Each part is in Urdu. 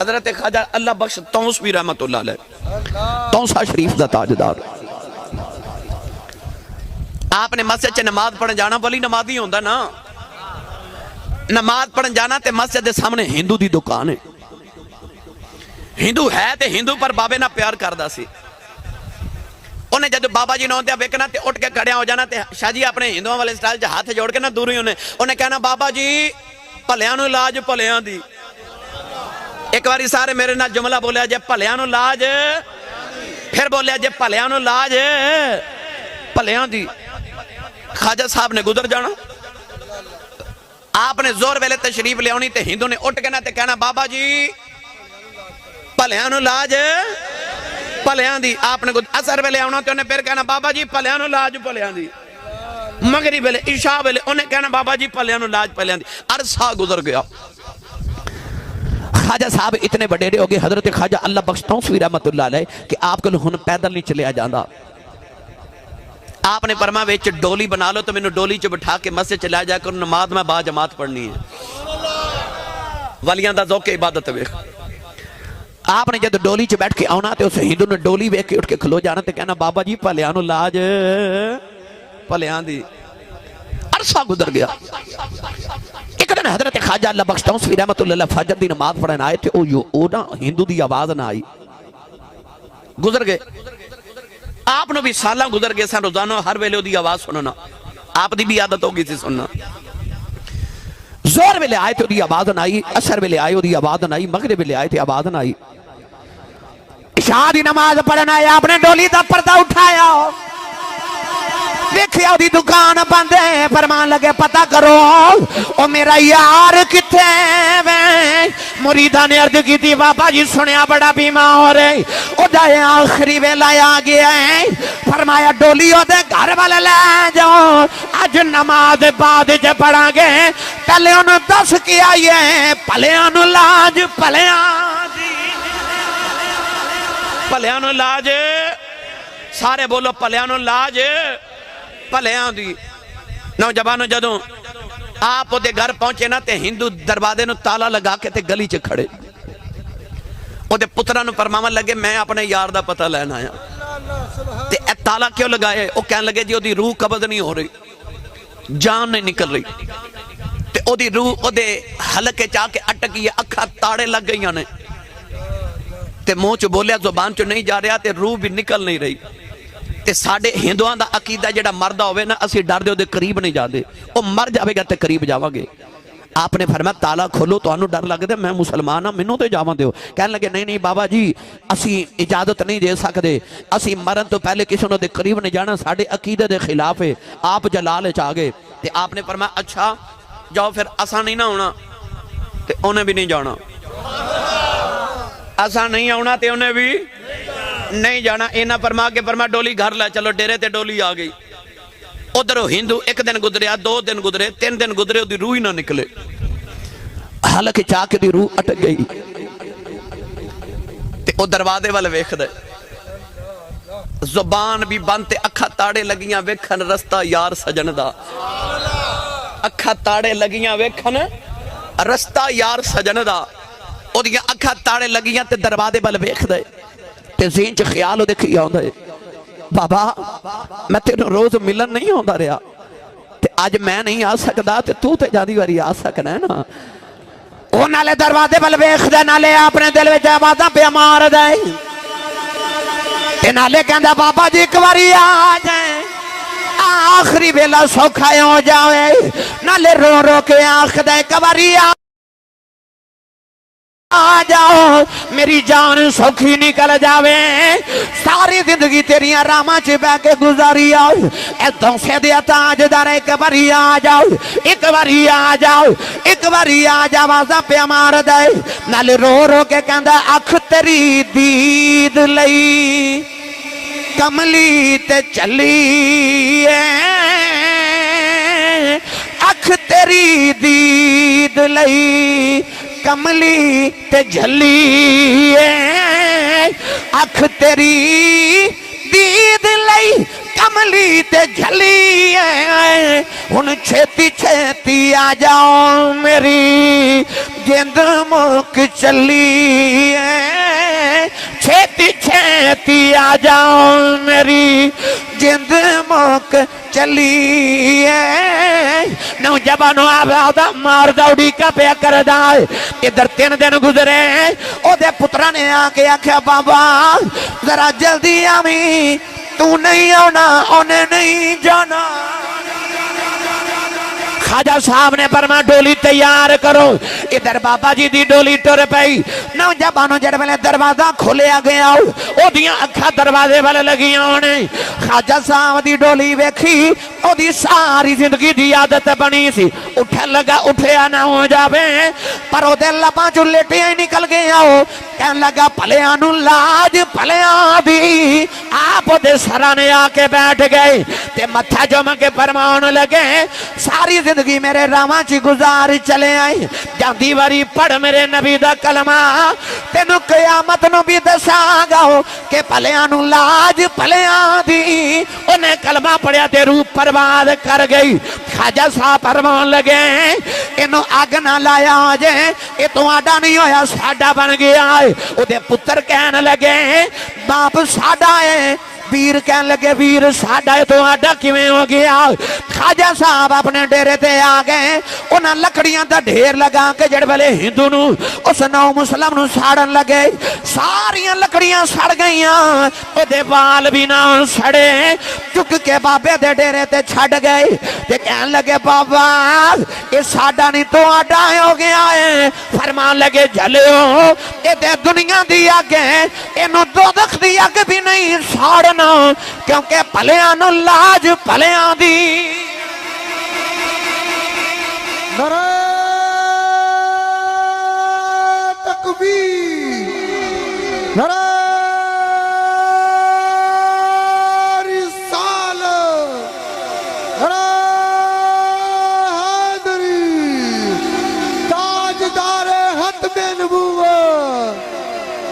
حضرت خواجہ اللہ بخش تونسوی رحمت اللہ علیہ تونسا شریف دا تاجدار آپ نے مسجد چ نماز پڑھن جانا بلی نمازی ہوندا نا نماز پڑھن جانا تے مسجد دے سامنے ہندو دی دکان ہے ہندو ہے تے ہندو پر بابے نہ پیار کردا سی انہیں جب بابا جی نہ ویکنا تے اٹھ کے کھڑیا ہو جانا تے شاہ جی اپنے ہندوؤں والے سٹائل چ ہاتھ جوڑ کے نہ دوری انہیں کہنا بابا جی بھلیاں نو لاج بھلیاں دی ایک باری سارے میرے نال جملہ بولیا جے بھلیاں نو لاج پھر بولیا جے بھلیاں نو لاج بھلیاں دی خواجہ صاحب نے گزر جانا آپ نے زور ویلے تشریف لے آنی تے ہندو نے اٹھ کے نہ تے کہنا بابا جی بھلیاں نو لاج بھلیاں دی آپ نے اثر ویلے آنا تے انہیں پھر کہنا بابا جی بھلیاں نو لاج بھلیاں دی مغرب ویلے عشاء ویلے انہیں کہنا بابا جی بھلیاں نو لاج بھلیاں دی عرصہ گزر گیا خواجہ صاحب اتنے بڑے ہو گئے حضرت خواجہ اللہ بخش تونسوی رحمت اللہ علیہ کہ آپ کو ہن پیدل نہیں چلے جاندہ آپ نے فرمایا وچ ڈولی بنا لو تو میں نے ڈولی چ بٹھا کے مسجد چلا جا کر نماز میں با جماعت پڑھنی ہے ولیاں دا ذوق عبادت ویکھ آپ نے جب ڈولی چ بیٹھ کے آنا تے اس ہندو نے ڈولی ویکھ کے اٹھ کے کھلو جانا تے کہنا بابا جی بھلیاں نو لاج بھلیاں دی عرصہ گزر گیا ایک دن حضرت خواجہ اللہ بخش تونسوی رحمت اللہ علیہ فجر دی نماز پڑھن آئے تھے او نا ہندو دی آواز نہ آئی گزر گئے آپ نے بھی سالہ گزر گئے سن روزانہ ہر ویلے دی آواز سننا آپ دی بھی عادت ہوگی تھی سننا زور ویلے آئے تھے دی آواز نہ آئی اثر ویلے آئے دی آواز نہ آئی مغرب ویلے آئے تھے آواز نہ آئی عشاء دی نماز پڑھن آئے آپ نے ڈولی دا پردہ اٹھایا دیکھیا دی دکان بندے فرمان لگے پتہ کرو او میرا یار کتے میں مریدہ نے عرض کی تھی بابا جی سنیا بڑا بیمار ہو رہے او جائے آخری ویلہ آ گیا ہے فرمایا ڈولی ہو دے گھر والے لے جاؤ آج نماز بعد جے پڑھا گے پہلے انہوں دس کیا یہ پلیانو لاج پلیان دی پلیانو لاج سارے بولو پلیانو لاج پلیاں دی نوجوانوں جدوں آپ دے گھر پہنچے نا تے ہندو دروازے نو تالا لگا کے تے گلی چ کھڑے او دے پترہ نو فرماون لگے میں اپنے یار دا پتہ لینا آیا تے اے تالا کیوں لگائے او کہنے لگے جی او دی روح قبض نہیں ہو رہی جان نہیں نکل رہی تے او دی روح او دے حلقے چاہ کے اٹکی ہے اکھا تاڑے لگ گئی نے تے منہ چ بولیا زبان چ نہیں جا رہا تے روح بھی نکل نہیں رہی تے ساڑے ہندوان دا عقیدہ جڑا مردہ ہوئے نا اسی ڈر دے قریب نہیں جاندے او مر جاوے گا تے قریب جاواں گے آپ نے فرمایا تالا کھولو تو انہوں ڈر لگ دے میں مسلمان ہاں منوں تے جاواں دے ہو کہنے لگے نہیں بابا جی اسی اجازت نہیں دے سکدے اسی مرن تو پہلے کسی نے دے قریب نہیں جانا ساڑے عقیدے دے خلاف ہے آپ جلال چاہ گئے تے آپ نے فرمایا اچھا جاؤ پھر اساں نہیں نہ ہونا تے انہیں بھی نہیں جانا اساں نہیں ہونا تے انہیں بھی نہیں جانا اینا فرما کے فرما ڈولی گھر لائے چلو ڈیرے تے ڈولی آگئی ادھرو ہندو ایک دن گزریا دو دن گزرے تین دن گزرے دی روح ہی نہ نکلے حالانکہ چاہ کے دی روح اٹک گئی تے او دروازے والے ویکھ دے زبان بھی بند تے اکھا تاڑے لگیاں ویکھن رستہ یار سجن دا اکھا تاڑے لگیاں ویکھن رستہ یار سجن دا او دیاں اکھا تاڑے لگیاں تے دروازے والے ویکھ دے تے ذہن چ خیال ہو دیکھی آندا ہے بابا میں تینوں روز ملن نہیں ہوندا رہا تے اج میں نہیں آ سکدا تے تو تے جادی واری آ سکنا ہے نا او نالے دروازے ول ویکھ دے نالے اپنے دل وچ آوازاں پہ مار دے تے نالے کہندا بابا جی ایک واری آ جائیں آخری ویلا سوکھا ہو جاوے نالے رو رو کے آکھدا ایک واری آ جاؤ میری جان سوکھی نکل جاوے ساری زندگی تیری آرامہ چ بہ کے گزاری آؤ ایتھوں سیدھے تاجدار ایک باری آ جاؤ ایک باری آ جاؤ ایک باری آ جا آوازاں پہ مار دے نال رو رو کے کہندا اکھ تیری دید لئی کملی تے چلی اکھ تیری دید لئی کملی تے جھلی اکھ تیری دید لئی کملی تے جھلی ہے ہن چھیتی چھیتی آ جاؤ میری جند مک چلی ہے چھیتی چھیتی آ جاؤ میری جند مک چلی ہے نوجوانوں آبادہ مار دوڑی کا پیا کر دائے ادھر 3 دن گزرے او دے پترہ نے آکے آکھیا بابا ذرا جلدی آمی تو نہیں آنا انہیں نہیں جانا خواجہ صاحب نے فرمایا ڈولی تیار کرو ادھر بابا جی دی ڈولی ٹر پئی نوجوانوں جڑ ویلے دروازہ کھولیا گیا او دیاں اکھاں دروازے والے لگیاں ہونے خواجہ صاحب دی ڈولی ویکھی او دی ساری زندگی دی عادت بنی سی اٹھن لگا اٹھیا نہ ہو جاوے پر او دے لباں چوں لیٹیا ہی نکل گیا کہن لگا پھلیاں نوں لاج پھلیاں دی آپ دے سرانے آ کے بیٹھ گئے تے متھا جم کے فرمان لگے ساری زندگی میرے راواں چی گزار چلے آئی جاندی واری پڑھ میرے نبی دا کلمہ تینو قیامت نو بھی دساں گا کہ پھلیاں نوں لاج پھلیاں دی انہیں کلمہ پڑھیا تے روح پرواد کر گئی خواجہ صاحب فرمان لگے انہوں آگ نہ لایا جے یہ تو آڈا نہیں ہویا ساڈا بن گیا ہے او دے پتر کہنے لگے باپ ساڈا ہے ویر کہنے لگے ویر ساڈا ہے تو آڈا کیویں ہو گیا خواجہ صاحب اپنے ڈیرے تے آگئے انہاں لکڑیاں دا ڈھیر لگا کے جڑ والے ہندو نو اس نو مسلم نو ساڑن لگے ساریاں لکڑیاں سڑ گئیاں او دے وال بھی نہ سڑے چک کے بابے دے ڈیرے تے چھڑ گئے تے کہنے لگے بابا یہ ساڈا نہیں تو آڈا ہو گیا ہے فرمان لگے جھلیو یہ دے دنیا دی آگے انہوں دوزخ دی آگے بھی نہیں ساڑنا کیونکہ پھلیاں نو لاج پھلیاں دی نعرہ تکبیر نعرہ رسالت نعرہ حیدری تاجدار ختم نبوت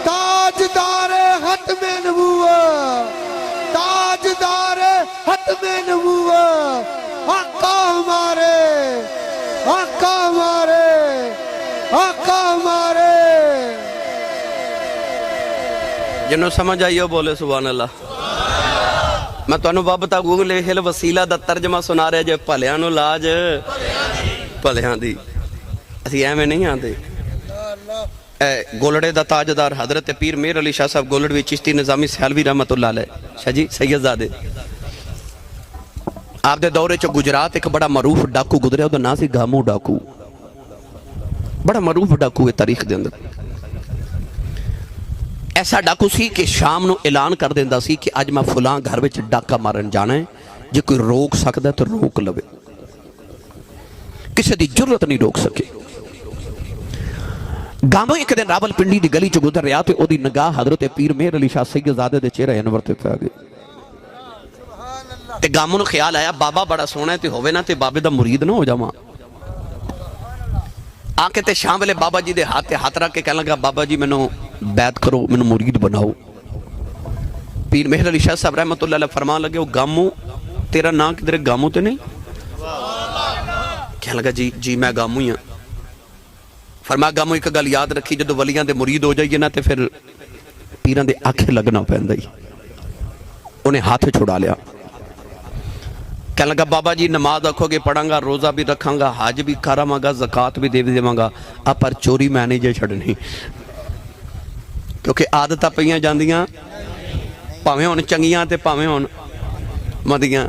تاجدار ختم نبوت تاجدار ختم نبوت آقا ہمارے آقا ہمارے آقا ہمارے جنہوں سمجھ آئیو بولے سبحان اللہ میں تو انہوں بابتا گوگل ہل وسیلہ دا ترجمہ سنا رہے جے پھلیاں نو لاج پھلیاں دی اسی ایمیں نہیں آتے گولڑے دا تاجدار حضرت پیر میر علی شاہ صاحب گولڑوی چشتی نظامی سیالوی رحمت اللہ علیہ شاہ جی سید زادے آپ دے دورے چو گجرات ایک بڑا معروف ڈاکو گزرے ہو دا نا سی گامو ڈاکو بڑا معروف ڈاکو ہے تاریخ دے اندر ایسا ڈاکو سی کہ شام نو اعلان کر دیندہ سی کہ آج میں فلان گھر وچ ڈاکا مارن جانا ہے جے کوئی روک سکتا ہے تو روک لوے کسی دی جرت نہیں روک سکے گامو ایک دن راول پنڈی دی گلی چو گزر رہا تے او دی نگاہ حضرت پیر میر علی شاہ سید زادے دے چہرہ انور تے پہ آگئے تے گامو نو خیال آیا بابا بڑا سونا ہے تے ہوئے نا تے بابے دا مرید نہ ہو جاواں آکے تے شام والے بابا جی دے ہاتھ رکھ کے کہنے لگا بابا جی میں نو بیعت کرو میں نو مرید بناؤ پیر مہر علی شاہ صاحب رحمت اللہ علیہ فرمان لگے وہ گامو تیرا نام کدھر گامو تے نہیں کہنے لگا جی میں گامو ہی ہاں فرمایا گامو ایک گل یاد رکھی جدو ولیاں دے مرید ہو جائیے نا تے پھر پیران دے آنکھیں لگنا پہن دائی انہیں ہاتھ چھوڑا لیا کہنے لگا بابا جی نماز رکھو گے پڑھاں گا روزہ بھی رکھاں گا حاج بھی کراں گا زکاة بھی دے دیواں گا اب پر چوری میں نہیں جے چھڑنی کیونکہ عادتہ پہیاں جاندیاں پاویں ہون چنگیاں تے پاویں ہون مدیاں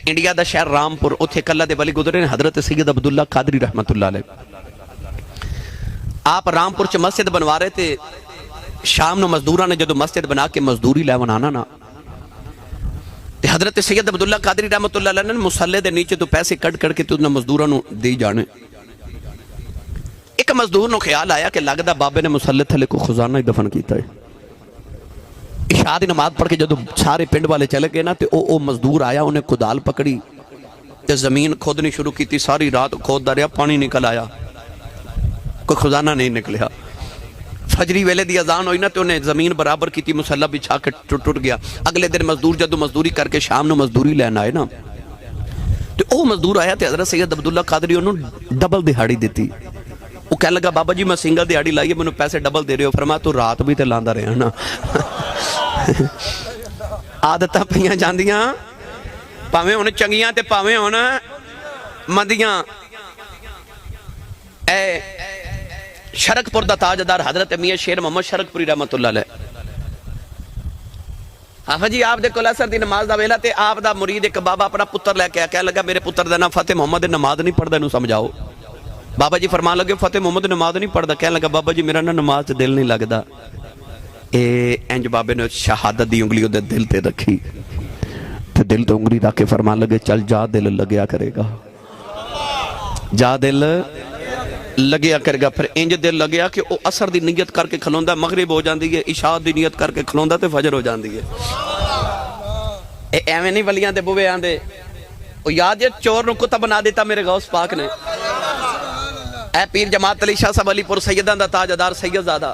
انڈیا دا شہر رامپور اتھے کلہ دے ولی گزرے نے حضرت سید عبداللہ قادری رحمت اللہ علیہ آپ رامپور چ مسجد بنوا رہے تھے شام نو مزدوراں نے جدو مسجد بنا کے مزدوری لے ونانا نا تے حضرت سید عبداللہ قادری رحمت اللہ علیہ نے مسلح دے نیچے تو پیسے کٹ کے تو انہیں مزدوراں نو دی جانے ایک مزدور نو خیال آیا کہ لگدا بابے نے مسلح تھلے کو خزانہ ہی دفن کیتا ہے عشاء دی نماز پڑھ کے جدو سارے پنڈ والے چلے گئے نا تے او مزدور آیا انہیں کدال پکڑی تے زمین کھودنی شروع کی تھی ساری رات کھود دا رہا پانی نکل آیا کوئی خزانہ نہیں نکلیا فجری ویلے دی اذان ہوئی نا تو انہیں زمین برابر کی تھی مسلح بچھا کے ٹوٹ گیا. اگلے دن مزدور جدو مزدوری کر کے شام نو مزدوری لینا آئے نا تو او مزدور آیا تے حضرت سید عبداللہ قادری انہوں ڈبل دہاڑی دیتی. وہ کہنے لگا بابا جی میں سنگل دہاڑی لائیے میں پیسے ڈبل دے رہے ہو. فرمایا تو رات بھی تے لاندہ رہے ہیں نا. عادتہ پہیاں جاندیاں پاویں ہونے چنگیاں تے پاویں ہونا مندیاں. اے شرک پور دا تاجدار حضرت میاں شیر محمد شرک پوری رحمت اللہ علیہ حافظ جی آپ دے کل اثر دی نماز دا ویلا تے آپ دا مرید ایک بابا اپنا پتر لے کے کہہ لگا میرے پتر دا نام فتح محمد نماز نہیں پڑھ دا انہوں سمجھاؤ. بابا جی فرمان لگے فتح محمد نماز نہیں پڑھ دا. کہہ لگا بابا جی میرا نا نماز دل نہیں لگ دا. انج بابے نے شہادت دی انگلیوں دے دل تے رکھی تے دل تے انگلی رکھ کے فرمان لگے چل جا دل لگیا کرے گا جا دل لگیا کرے گا. پھر انج دل لگیا کہ وہ اثر دی نیت کر کے کھلوندہ مغرب ہو جاندی ہے عشاء دی نیت کر کے کھلوندہ تے فجر ہو جاندی ہے. ایویں نہیں ولیاں دے بوے آندے وہ یاد ہے چور نو کتا بنا دیتا میرے غوث پاک نے. اے پیر جماعت علی شاہ صاحب علی پور سیدان دا تاجدار سید زادہ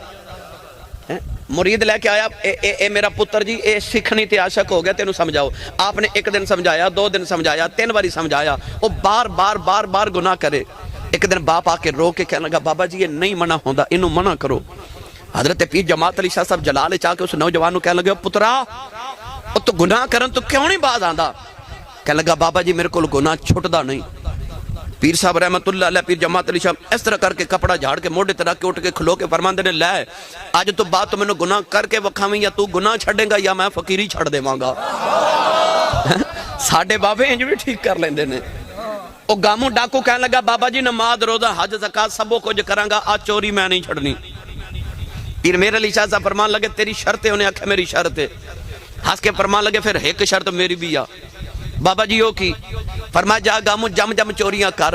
مرید لے کے آیا اے میرا پتر جی اے سکھنی تے عاشق ہو گیا تینوں سمجھاؤ. آپ نے ایک دن سمجھایا 2 دن سمجھایا 3 باری سمجھایا وہ بار گناہ کرے. ایک دن باپ آ کے رو کے کہنے لگا بابا جی یہ نہیں منع ہوندا انہوں منع کرو. حضرت پیر جماعت علی شاہ صاحب جلال چاہ کے اس نوجوان کو کہنے لگا پترا تو گناہ کرن تو کیوں نہیں باز آندا. کہنے لگا بابا جی میرے کو گناہ چھٹدا نہیں. پیر صاحب رحمت اللہ علیہ پیر جماعت علی شاہ اس طرح کر کے کپڑا جھاڑ کے موڑے طرح کے اٹھ کے کھلو کے فرماندے نے لے آج تو بات تو میں نے گناہ کر کے وکھاویں یا تو گناہ چھڑیں گا یا میں فقیری چھڑ دے مانگا. ساڑھے بابے انج بھی ٹھیک کر لیندے نے. وہ گاموں ڈاکو کہنے لگا بابا جی نماز روزہ حج زکاة سبوں کو جو کرانگا آج چوری میں نہیں چھڑنی. پیر میرے علی شاہ صاحب فرمان لگے تیری شرط ہے انہیں آکھے میری شرط ہے. ہاس کے فرمان لگے پھر ایک شرط میری بھی آ. بابا جی ہو کی فرمایا جا گاموں جم چوریاں کر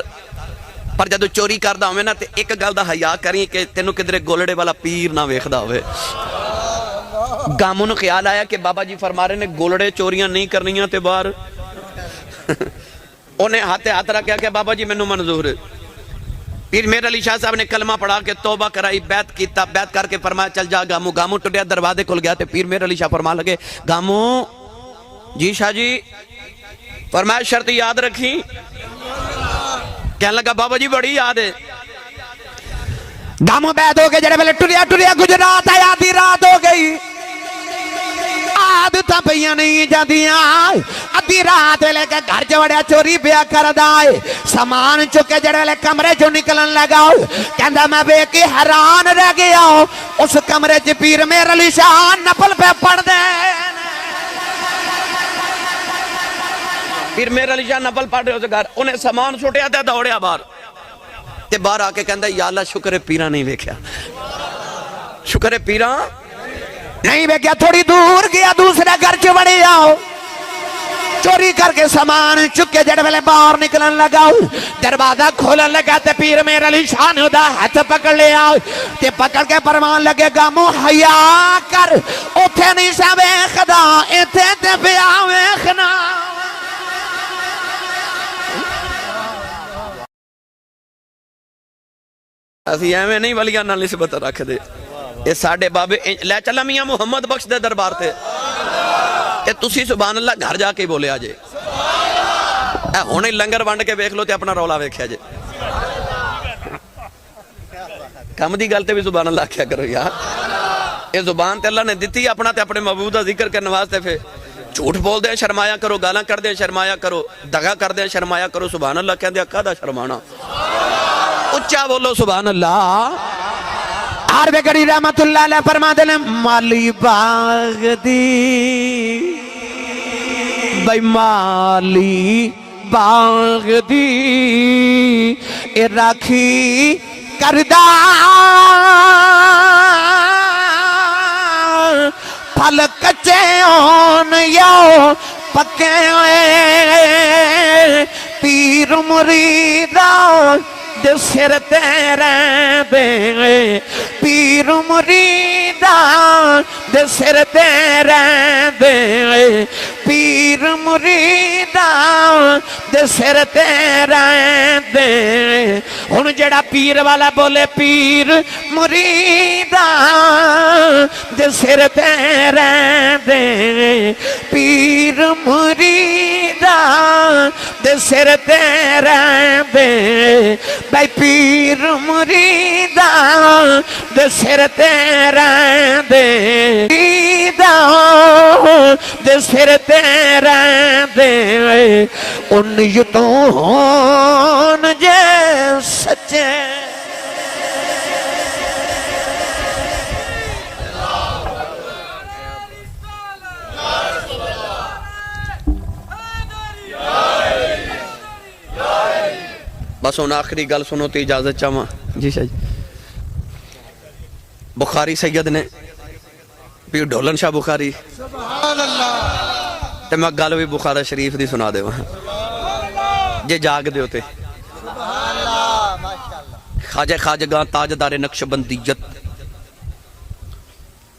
پر جدو چوری کر دا ہوئے نا تے ایک گل دا حیا کریں کہ تینوں کدھرے گولڑے والا پیر نہ ویکھ دا ہوئے. گاموں نے خیال آیا کہ بابا جی فرما رہے نے گولڑے چوریاں نہیں کرنیاں تے بار انہیں ہاتھ رکھا کہ بابا جی میں منظور ہے. پیر میرے علی شاہ صاحب نے کلمہ پڑھا کے توبہ کرائی بیعت کیتا بیعت کر کے فرمایا چل جا گاموں ٹوٹیا دروازے کھل گیا. تے پیر میرے علی شاہ فرما لگے گاموں جی شاہ جی فرمایا شرط یاد رکھی. کہنے لگا بابا جی بڑی یاد ہے. گاموں بیعت ہو کے جڑے پہلے ٹریا گجرات آیا دی رات ہو گئی عادتاں پہیاں نہیں جاندیاں ادھی رات لے کے گھر جوڑیا چوری پیا کر دائے سامان چکے جڑے لے کمرے جو نکلن لگا کہندا میں بے کے حیران رہ گیا اس کمرے چ پیر میرے علی شاہ نفل پہ پڑھ دے. پیر میرے علی شاہ نفل پڑھ رہے ہو گھر انہیں سامان چھوٹیا تے دوڑیا باہر تے باہر آ کے کہندا یا اللہ شکر پیرا نہیں ویکھیا شکر پیرا نہیں بے کیا تھوڑی دور گیا دوسرے گھر چ وڑے آؤ چوری کر کے سامان چکے جڑے ویلے باہر نکلن لگا دروازہ کھولن لگا تے پیر میرے علی شاہ نے دا ہاتھ پکڑ لیا تے پکڑ کے فرمان لگے گاموں حیا کر اوتھے نہیں سا ویکھدا ایتھے تے پیا ویکھنا. اسی ایویں نہیں ولیاں نال نسبت رکھ دے. یہ ساڑھے بابے لے چلا میاں محمد بخش دے دربار تے اے تسی سبحان اللہ گھر جا کے بولے آجے اے ہونے لنگر وانڈ کے بیکھ لو تے اپنا رولا بیکھے آجے. کم دی گلتے بھی سبحان اللہ کیا کرو یار. یہ زبان تے اللہ نے دیتی اپنا تے اپنے محبوبہ ذکر کے نوازتے پھر جھوٹ بول دیں شرمایا کرو گالاں کر دیں شرمایا کرو دغا کر دیں شرمایا کرو. سبحان اللہ کہہ دیا کہا شرمانا اچھا بولو سبحان اللہ. ہر بگڑی رحمت اللہ علیہ فرما دے مالی باغ دی بھائی مالی باغ دی اے راکھی کردہ پھل کچے ہون یو پکے پیر مریدان دے سر تیرے دے پیر مریدان دے سر تیرے دے پیر مریدان دے سر تیرے دے ہن جڑا پیر والا بولے پیر مریدان سر تے رہندے پیر مریدا دے سر تے رہندے بھائی پیر مریدا دے سر تے رہندے مریدا دے سر تے رہندے ان یتون جے سچے بس ان آخری گل سنو تو اجازت چاہواں جی شاہ جی بخاری سید نے پیر ڈھولن شاہ بخاری تے میں گل بھی بخارا شریف دی سنا دے وہاں جے جاگ دے ہوتے خواجہ خواجگاں تاجدار نقش بندیت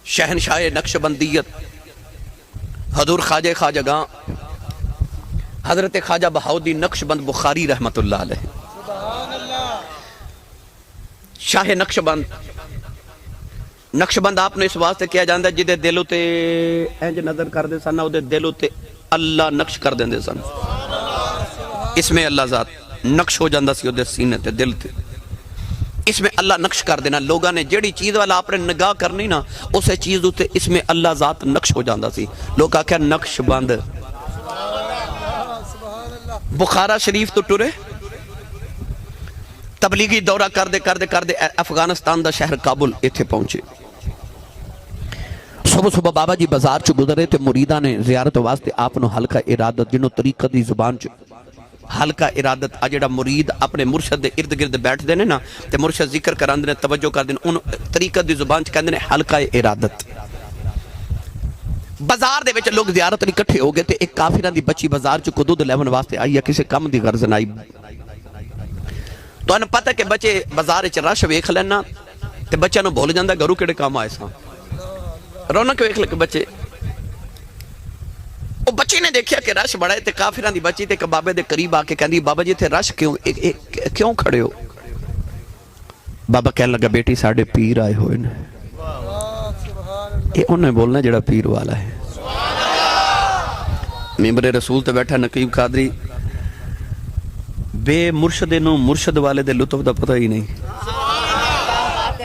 شہنشاہ نقش بندیت حضور خواجہ خواجگاں حضرت خواجہ بہاؤالدین نقش بند بخاری رحمت اللہ علیہ شاہ نقش بند نقش بند آپ نے اس واسطے کیا جاندہ جدے دلوں تے اینج نظر کر دے سن او دے دلوں تے اللہ نقش کر دے سن اس میں اللہ ذات نقش ہو جاندہ سی او دے سینے تے دل تے اس میں اللہ نقش کر دینا لوگاں نے جیڑی چیز والا آپ نے نگاہ کرنی نا اسے چیز ہوتے اس میں اللہ ذات نقش ہو جاندہ سی لوگ کہا کیا نقش بند بخارا شریف تو ٹرے تبلیغی دورہ کر دے افغانستان دا شہر کابل ایتھے پہنچے صبح صبح بابا جی بازار چو گزرے تے مریدہ نے زیارت واسطے آپ نو حلقہ ارادت جنہوں طریقہ دی زبان چو حلقہ ارادت آجڑا مرید اپنے مرشد دے ارد گرد بیٹھ دینے نا تے مرشد ذکر کران دینے توجہ کر دینے ان طریقہ دی زبان چو کہندے نے حلقہ ارادت بازار دے وچ لوگ زیارت نہیں کٹھے ہو گئے تے ایک کافران دی بچی بازار چو قدود لیون واسطے آئی یا کسی کم دی غرض نائی تو انہوں پتہ کہ بچے بازار چ رش ویکھ لینا تے بچہ نو بھول جاندہ گھروں کیڑے کام آئے ساں رونق ویکھ لے کہ بچے وہ بچی نے دیکھیا کہ رش بڑا ہے تے کافران دی بچی تے کہ بابے دے قریب آ کے کہندی بابا جی تے رش کیوں کھڑے ہو بابا کہنے لگا بیٹی ساڑھے پیر آئے ہوئے نے یہ انہیں بولنا جڑا پیر والا ہے ممبر رسول تے بیٹھا نقیب قادری بے مرشد نو مرشد والے دے لطف دا پتہ ہی نہیں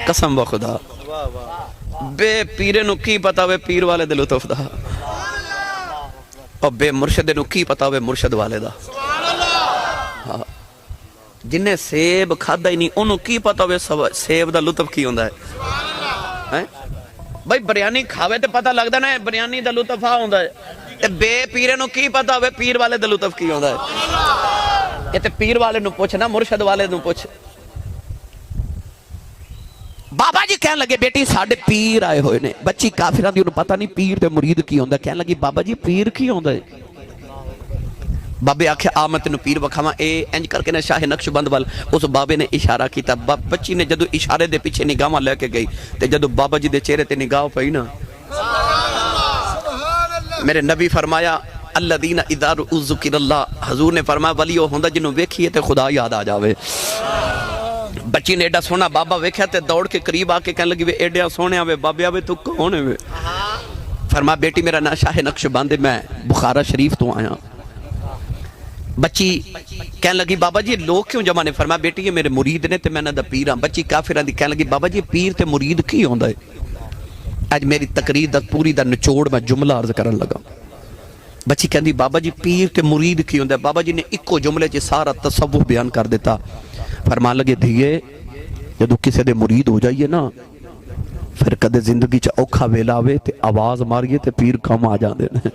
قسم و خدا بے پیرے نو کی پتہ ہوئے پیر والے دے لطف دا اور بے مرشد نو کی پتہ ہوئے مرشد والے دا جنہیں سیب کھادا ہی نہیں انہوں کی پتہ ہوئے سیب دا لطف کی ہوندہ ہے بھائی بریانی کھاوے تے پتہ لگ دا نا بریانی دا لطف ہاں ہوندہ ہے بے پیرے نو کی پتہ ہوئے پیر والے دا لطف کی ہوندہ ہے یہ تے پیر والے نو پوچھ نا مرشد والے نو پوچھ بابا جی کہنے لگے بیٹی ساڑھے پیر آئے ہوئے نے بچی کافران دی انہوں پتہ نہیں پیر تے مرید کی ہوندہ کہنے لگی بابا جی پیر کی ہوندہ ہے بابے آکھے آمد نو پیر وکھاما اے انج کر کے نے شاہ نقش بند وال اس بابے نے اشارہ کیتا بچی نے جدو اشارے دے پیچھے نگاہ لے کے گئی تے جدو بابا جی دے چہرے تے نگاہ پئی نا میرے نبی فرمایا الذین اذا رؤوا ذکر اللہ حضور نے فرمایا ولی وہ ہوندا جنوں ویکھیے تے خدا یاد آ جاوے بچی نے ایڈا سونا بابا ویکھیا تے دوڑ کے قریب آ کے کہنے لگی وے ایڈا سونے وے بابے آوے تو کون ہے وے فرمایا بیٹی میرا نام شاہ نقش بند ہے میں بخارا شریف تو آیا بچی کہنے لگی بابا جی لوگ کیوں جمع نے فرمایا بیٹی یہ میرے مرید نے تے میں نہ دا پیر ہاں بچی کافران دی کہنے لگی بابا جی پیر تے مرید کی ہوندا ہے آج میری تقریر دا پوری دا نچوڑ میں جملہ عرض کرن لگا بچی کہندی بابا جی پیر تے مرید کی ہوندا ہے بابا جی نے ایکو جملے چ سارا تصوف بیان کر دیتا فرمان لگے دھیے جدو کسے دے مرید ہو جائیے نا پھر کدے زندگی چ اوکھا ویلا آوے تے آواز ماریے تے پیر کم آ جاندے نے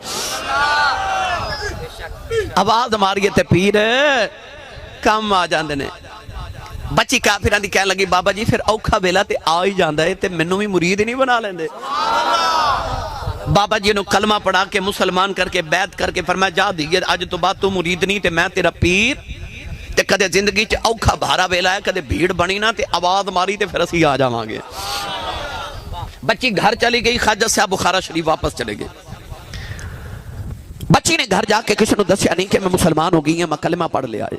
آواز ماریے تے پیر کم آ جاندے نے بچی کافران دی کہنے لگی بابا جی پھر اوکھا ویلا تے آ ہی جاندا ہے تے مینوں بھی مرید نہیں بنا لیندے بابا جی نو کلمہ پڑھا کے مسلمان کر کے بیعت کر کے فرمایا جا دیئے آج تو بات تو مرید نہیں تے میں تیرا پیر تے کدے زندگی چ اوکھا بھارا ویلا ہے کدے بھیڑ بنی نا تے آواز ماری تے پھر اسی آ جاواں گے بچی گھر چلی گئی خواجہ صاحب بخارا شریف واپس چلے گئے بچی نے گھر جا کے کسی نے دسیا نہیں کہ میں مسلمان ہو گئی ہیں میں کلمہ پڑھ لے آئے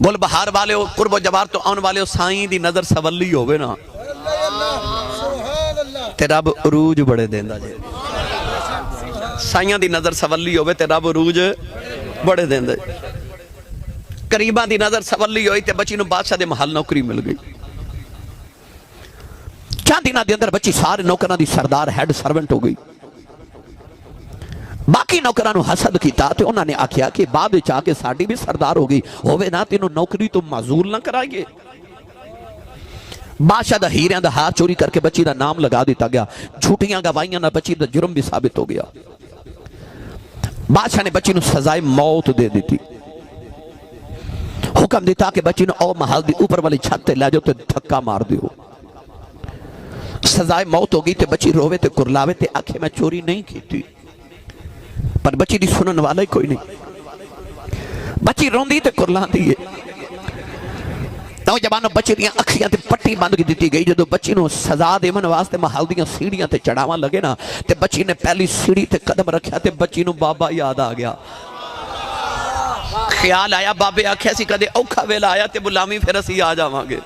گل بہار والے ہو قرب و جوار تو آن والے ہو سائیں دی نظر سولی ہوئے نا تے رب عروج بڑے دیندا جے سائیاں دی نظر سولی ہوئے تے رب عروج بڑے دیندا جے قریباں دی نظر سولی ہوئی تے بچی نو بادشاہ دے محل نوکری مل گئی چند دنوں دے اندر بچی سارے نوکراں دی سردار ہیڈ سرونٹ ہو گئی باقی نوکراں نو حسد کیتا تے انہاں نے آکھیا کہ بعد وچ آ کے ساڈی بھی سردار ہو گئی ہووے نا تینوں نوکری تو معزول نہ کرائیے بادشاہ دا ہیریاں دا ہاتھ چوری کر کے بچی دا نام لگا دیتا گیا جھوٹیاں گواہیاں نہ بچی دا جرم بھی ثابت ہو گیا بادشاہ نے بچی نو سزائے موت دے دیتی حکم دیتا کہ بچی نو او محل دی اوپر والی چھت تے لے جاؤ تے دھکا مار دیو سزائے موت ہو گئی تے بچی روے تے کرلاوے تے آکھے میں چوری نہیں کی تھی پر بچی دی سنن والا ہی کوئی نہیں بچی روندی تے کرلان دیئے نوجوانوں بچی دیاں اکھیاں تے پٹی بند کی دیتی گئی جدو بچی نو سزا دے من واسطے محل دیاں سیڑیاں تے چڑھاواں لگے نا تے بچی نے پہلی سیڑی تے قدم رکھیا تے بچی نو بابا یاد آ گیا خیال آیا بابے آکھیا سی کدے اوکھا ویلا آیا تے بلامی پھر اسی آ جاواں گے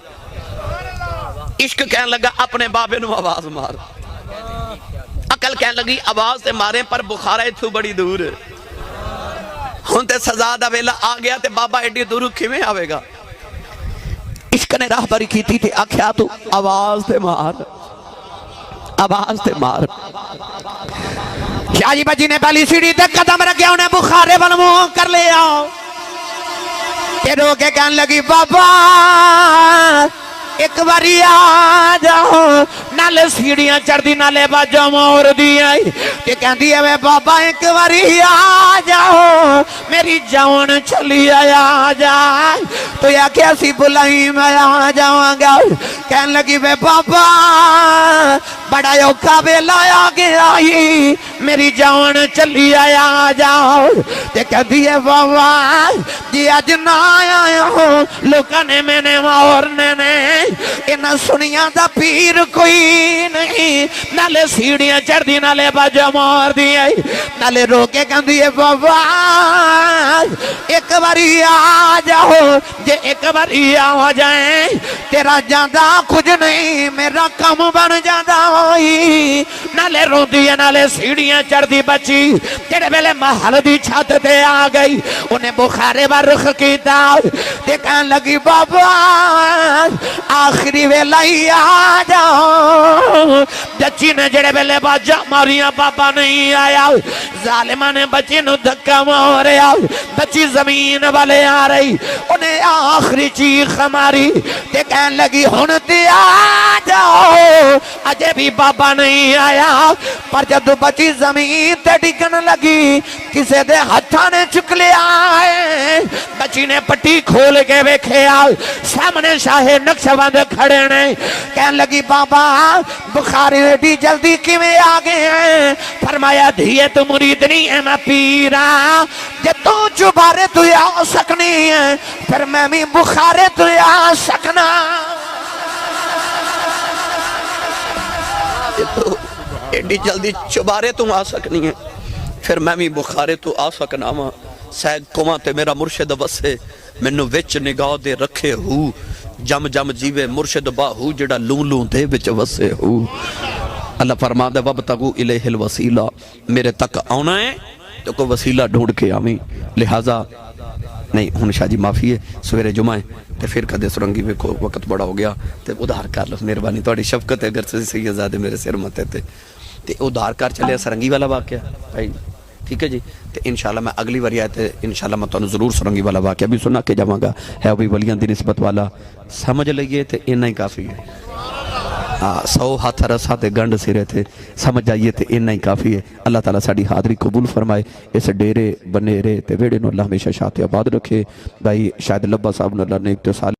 عشق کہنے لگا اپنے بابے نو آواز مار عقل کہنے لگی آواز تے مارے پر بخارا اتھو بڑی دور ہن تے سزا دا ویلا آ گیا تے بابا ایڈی دور کھویں آوے گا عشق نے راہ بری کی تھی آکھیا تو آواز تے مار آواز تے مار شاہ جی بچی نے پہلی سیڑھی تے قدم رکھیا انہیں بخارے بنمو کر لیا تے رو کے کہنے لگی بابا ایک باری آ جاؤ نالے سیڑیاں چڑھ دی نالے باجو مور دی آئی کہ کہندی ہے بابا ایک باری آ جاؤ میری جان چلی آیا جائے تو یا کیسی بلائی میں آ جاؤں گا کہنے لگی بابا بڑا اوکھا ویلا آ گیا آئی میری جان چلی آیا جاؤ تے کہندی ہے بابا جی اج نہ آیا ہوں لوکاں نے میں نے مورنے نے انہاں سنیاں دا پیر کوئی نہیں نالے سیڑیاں چڑھ دی نالے باجو مار دی آئی نالے رو کے کہندی ہے بابا ایک باری آ جاؤ جے ایک باری آ جائیں تیرا جاندہ کچھ نہیں میرا کم بن جاندہ ہوئی نالے رو دی نالے سیڑیاں چڑھ دی بچی تیرے ویلے محل دی چھت تے آ گئی انہیں بخارے بارخ کیتا تے کہن لگی بابا آخری ویلہ ہی آ جاؤ بچی نے جڑے ویلے باجا ماریاں بابا نہیں آیا ظالمہ نے بچی نو دھکا ماریا بچی زمین والے آ رہی انہیں آخری چیخ ماری تے کہن لگی ہن تے آ جاؤ اجے بھی بابا نہیں آیا پر جب بچی زمین تے ڈگن لگی کسے دے ہتھاں نے چک لیا ہے بچی نے پٹی کھول کے ویکھیا سامنے شاہ نقشبند کھڑے نے کہن لگی بابا بخاری ایڈی جلدی کیویں آ گئے ہیں فرمایا دھیے تو مرید نہیں ہے میں پیرا جے تو چبارے تو آ سکنی ہے پھر میں بھی بخارے تو آ سکنا تو ایڈی جلدی چبارے تو آ سکنی ہے پھر میں بھی بخارے تو آ سکنا ماں سید کماں تے میرا مرشد بسے منو وچ نگاہ دے رکھے ہو جم جم جیوے مرشد باہو جڑا لون لون دے وچ وسے ہو اللہ فرما دے وابتغوا الیہ الوسیلہ میرے تک آنا ہے تو کوئی وسیلہ ڈھونڈ کے آمیں لہٰذا نہیں ہن شاہ جی معافی ہے سویرے جمعہ ہے تے پھر کدے سرنگی میں وقت بڑا ہو گیا تے ادھار کر لو مہربانی تھوڑی شفقت ہے اگر سے سید زادے میرے سر متے تے ادھار کر چلے سرنگی والا واقعہ بھائی ٹھیک ہے جی تے انشاءاللہ میں اگلی واری آئے تے انشاءاللہ میں تو ضرور سرنگی والا واقعہ بھی سنا کے جاواں گا ہے بھی ولیاں دی نسبت والا سمجھ لئیے تے انہا ہی کافی ہے 100 ہاتھ رسا تے گنڈ سرے تھے سمجھ جائیے تے انہا ہی کافی ہے اللہ تعالیٰ ساڑی حاضری قبول فرمائے اس ڈیرے بنیرے تے ویڑے نو اللہ ہمیشہ شاہتے آباد رکھے بھائی شاید لبا صاحب نے اللہ نے ایک تو سال